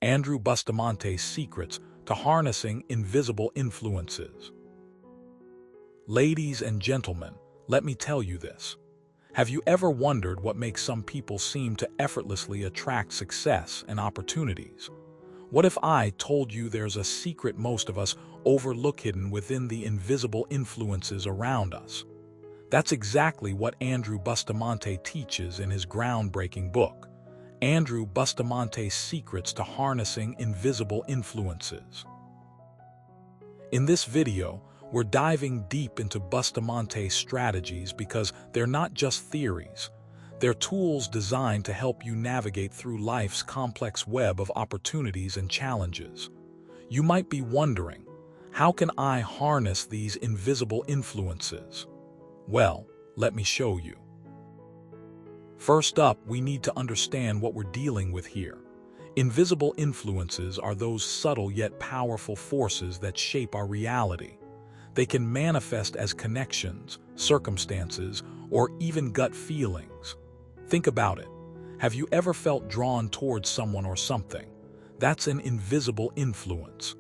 Andrew Bustamante's secrets to harnessing invisible influences. Ladies and gentlemen, let me tell you this. Have you ever wondered what makes some people seem to effortlessly attract success and opportunities? What if I told you there's a secret most of us overlook hidden within the invisible influences around us? That's exactly what Andrew Bustamante teaches in his groundbreaking book, Andrew Bustamante's Secrets to Harnessing Invisible Influences. In this video, we're diving deep into Bustamante's strategies because they're not just theories. They're tools designed to help you navigate through life's complex web of opportunities and challenges. You might be wondering, how can I harness these invisible influences? Well, let me show you. First up, we need to understand what we're dealing with here. Invisible influences are those subtle yet powerful forces that shape our reality. They can manifest as connections, circumstances, or even gut feelings. Think about it. Have you ever felt drawn towards someone or something? That's an invisible influence.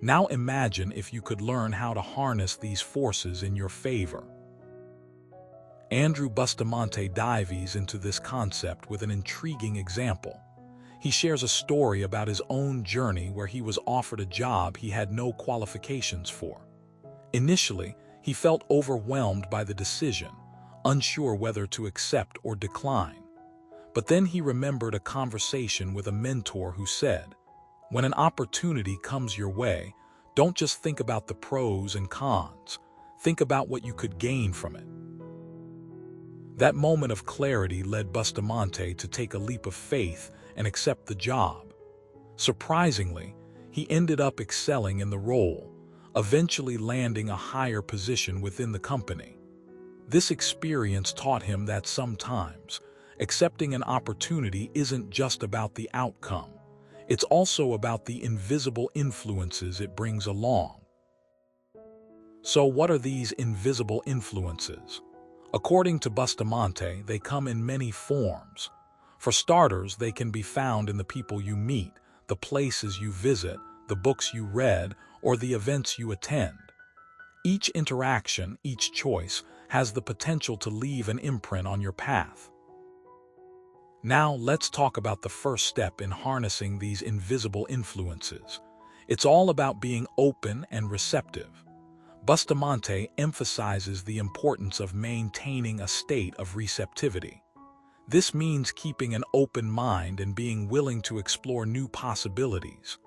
Now imagine if you could learn how to harness these forces in your favor. Andrew Bustamante dives into this concept with an intriguing example. He shares a story about his own journey where he was offered a job he had no qualifications for. Initially, he felt overwhelmed by the decision, unsure whether to accept or decline. But then he remembered a conversation with a mentor who said, "When an opportunity comes your way, don't just think about the pros and cons. Think about what you could gain from it." That moment of clarity led Bustamante to take a leap of faith and accept the job. Surprisingly, he ended up excelling in the role, eventually landing a higher position within the company. This experience taught him that sometimes accepting an opportunity isn't just about the outcome. It's also about the invisible influences it brings along. So what are these invisible influences? According to Bustamante, they come in many forms. For starters, they can be found in the people you meet, the places you visit, the books you read, or the events you attend. Each interaction, each choice, has the potential to leave an imprint on your path. Now let's talk about the first step in harnessing these invisible influences. It's all about being open and receptive. Bustamante emphasizes the importance of maintaining a state of receptivity. This means keeping an open mind and being willing to explore new possibilities.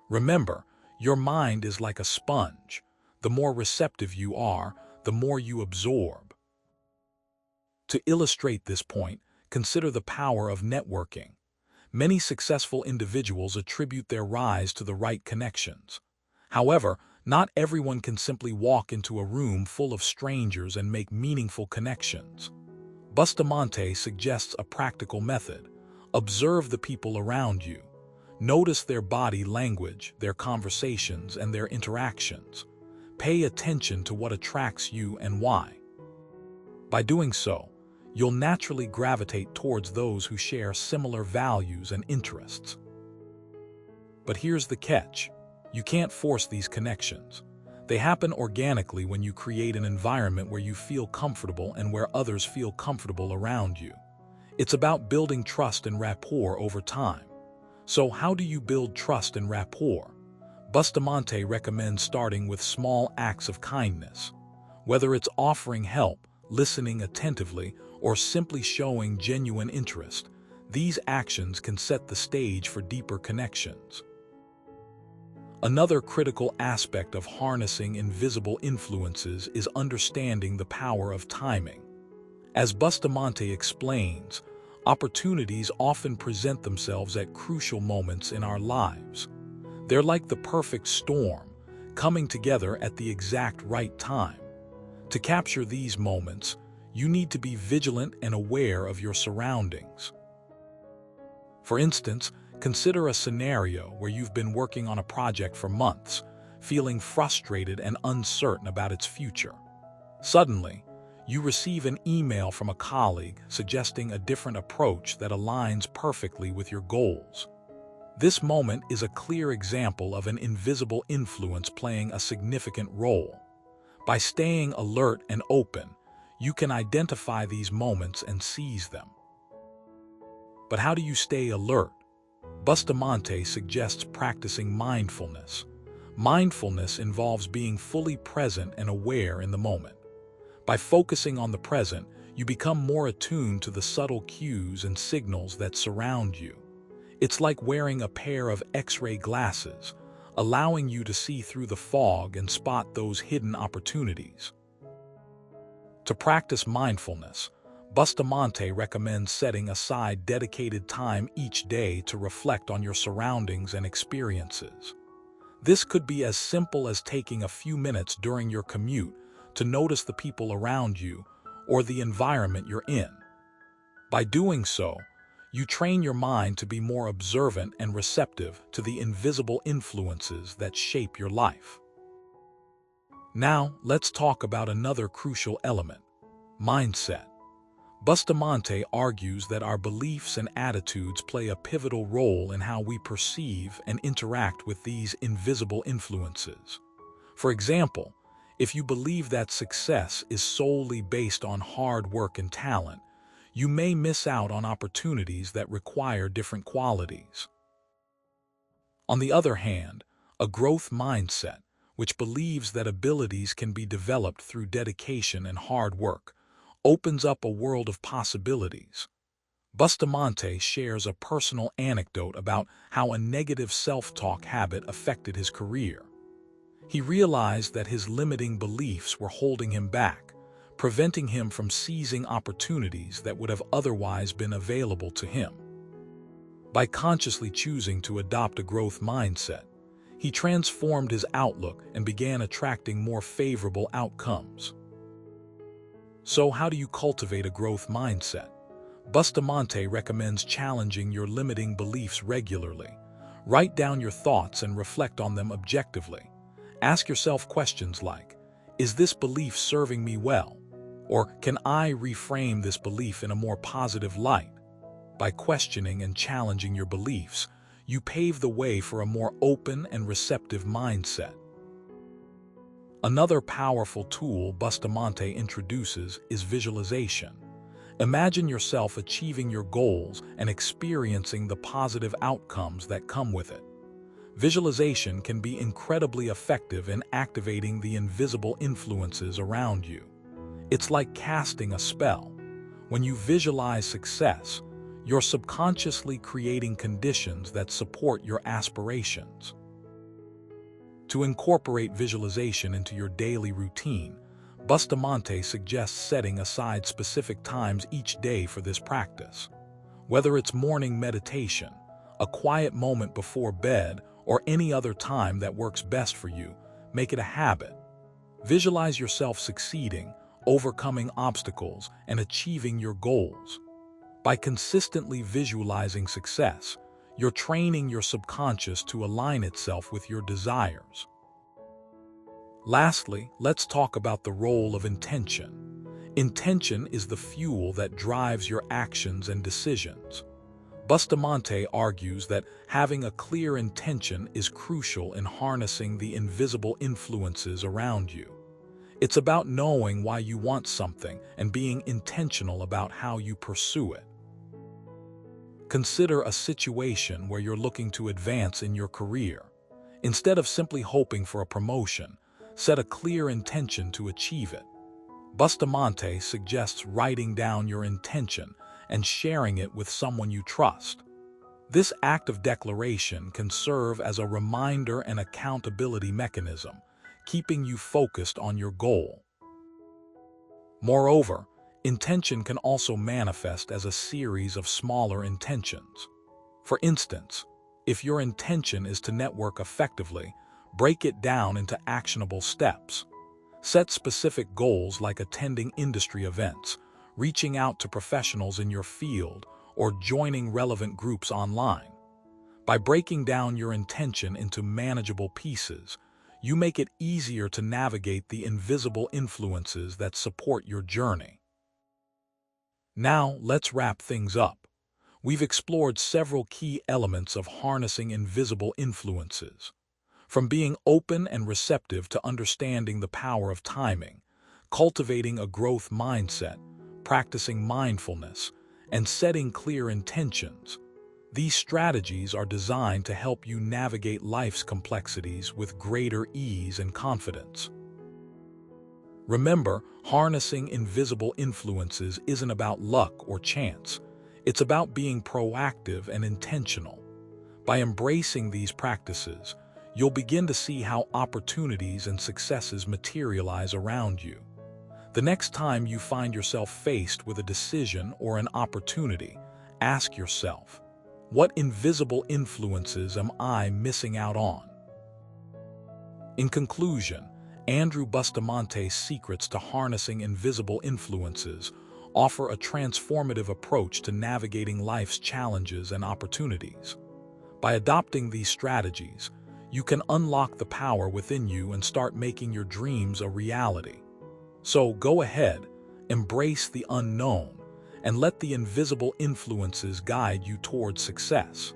Remember, your mind is like a sponge. The more receptive you are, the more you absorb. To illustrate this point, consider the power of networking. Many successful individuals attribute their rise to the right connections. However, not everyone can simply walk into a room full of strangers and make meaningful connections. Bustamante suggests a practical method. Observe the people around you. Notice their body language, their conversations, and their interactions. Pay attention to what attracts you and why. By doing so, you'll naturally gravitate towards those who share similar values and interests. But here's the catch. You can't force these connections. They happen organically when you create an environment where you feel comfortable and where others feel comfortable around you. It's about building trust and rapport over time. So how do you build trust and rapport? Bustamante recommends starting with small acts of kindness. Whether it's offering help, listening attentively, or simply showing genuine interest, these actions can set the stage for deeper connections. Another critical aspect of harnessing invisible influences is understanding the power of timing. As Bustamante explains, opportunities often present themselves at crucial moments in our lives. They're like the perfect storm, coming together at the exact right time. To capture these moments, you need to be vigilant and aware of your surroundings. For instance, consider a scenario where you've been working on a project for months, feeling frustrated and uncertain about its future. Suddenly, you receive an email from a colleague suggesting a different approach that aligns perfectly with your goals. This moment is a clear example of an invisible influence playing a significant role. By staying alert and open, you can identify these moments and seize them. But how do you stay alert? Bustamante suggests practicing mindfulness. Mindfulness involves being fully present and aware in the moment. By focusing on the present, you become more attuned to the subtle cues and signals that surround you. It's like wearing a pair of X-ray glasses, allowing you to see through the fog and spot those hidden opportunities. To practice mindfulness, Bustamante recommends setting aside dedicated time each day to reflect on your surroundings and experiences. This could be as simple as taking a few minutes during your commute to notice the people around you or the environment you're in. By doing so, you train your mind to be more observant and receptive to the invisible influences that shape your life. Now, let's talk about another crucial element: mindset. Bustamante argues that our beliefs and attitudes play a pivotal role in how we perceive and interact with these invisible influences. For example, if you believe that success is solely based on hard work and talent, you may miss out on opportunities that require different qualities. On the other hand, a growth mindset, which believes that abilities can be developed through dedication and hard work, opens up a world of possibilities. Bustamante shares a personal anecdote about how a negative self-talk habit affected his career. He realized that his limiting beliefs were holding him back, preventing him from seizing opportunities that would have otherwise been available to him. By consciously choosing to adopt a growth mindset, he transformed his outlook and began attracting more favorable outcomes. So how do you cultivate a growth mindset? Bustamante recommends challenging your limiting beliefs regularly. Write down your thoughts and reflect on them objectively. Ask yourself questions like, is this belief serving me well? Or can I reframe this belief in a more positive light? By questioning and challenging your beliefs, you pave the way for a more open and receptive mindset. Another powerful tool Bustamante introduces is visualization. Imagine yourself achieving your goals and experiencing the positive outcomes that come with it. Visualization can be incredibly effective in activating the invisible influences around you. It's like casting a spell. When you visualize success, you're subconsciously creating conditions that support your aspirations. To incorporate visualization into your daily routine, Bustamante suggests setting aside specific times each day for this practice. Whether it's morning meditation, a quiet moment before bed, or any other time that works best for you, make it a habit. Visualize yourself succeeding, overcoming obstacles, and achieving your goals. By consistently visualizing success, you're training your subconscious to align itself with your desires. Lastly, let's talk about the role of intention. Intention is the fuel that drives your actions and decisions. Bustamante argues that having a clear intention is crucial in harnessing the invisible influences around you. It's about knowing why you want something and being intentional about how you pursue it. Consider a situation where you're looking to advance in your career. Instead of simply hoping for a promotion, set a clear intention to achieve it. Bustamante suggests writing down your intention and sharing it with someone you trust. This act of declaration can serve as a reminder and accountability mechanism, keeping you focused on your goal. Moreover, intention can also manifest as a series of smaller intentions. For instance, if your intention is to network effectively, break it down into actionable steps. Set specific goals like attending industry events, reaching out to professionals in your field, or joining relevant groups online. By breaking down your intention into manageable pieces, you make it easier to navigate the invisible influences that support your journey. Now, let's wrap things up. we've explored several key elements of harnessing invisible influences. From being open and receptive to understanding the power of timing, cultivating a growth mindset, practicing mindfulness, and setting clear intentions, these strategies are designed to help you navigate life's complexities with greater ease and confidence. Remember, harnessing invisible influences isn't about luck or chance. It's about being proactive and intentional. By embracing these practices, you'll begin to see how opportunities and successes materialize around you. The next time you find yourself faced with a decision or an opportunity, ask yourself, what invisible influences am I missing out on? In conclusion, Andrew Bustamante's secrets to harnessing invisible influences offer a transformative approach to navigating life's challenges and opportunities. By adopting these strategies, you can unlock the power within you and start making your dreams a reality. So go ahead, embrace the unknown, and let the invisible influences guide you towards success.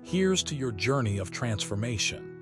Here's to your journey of transformation.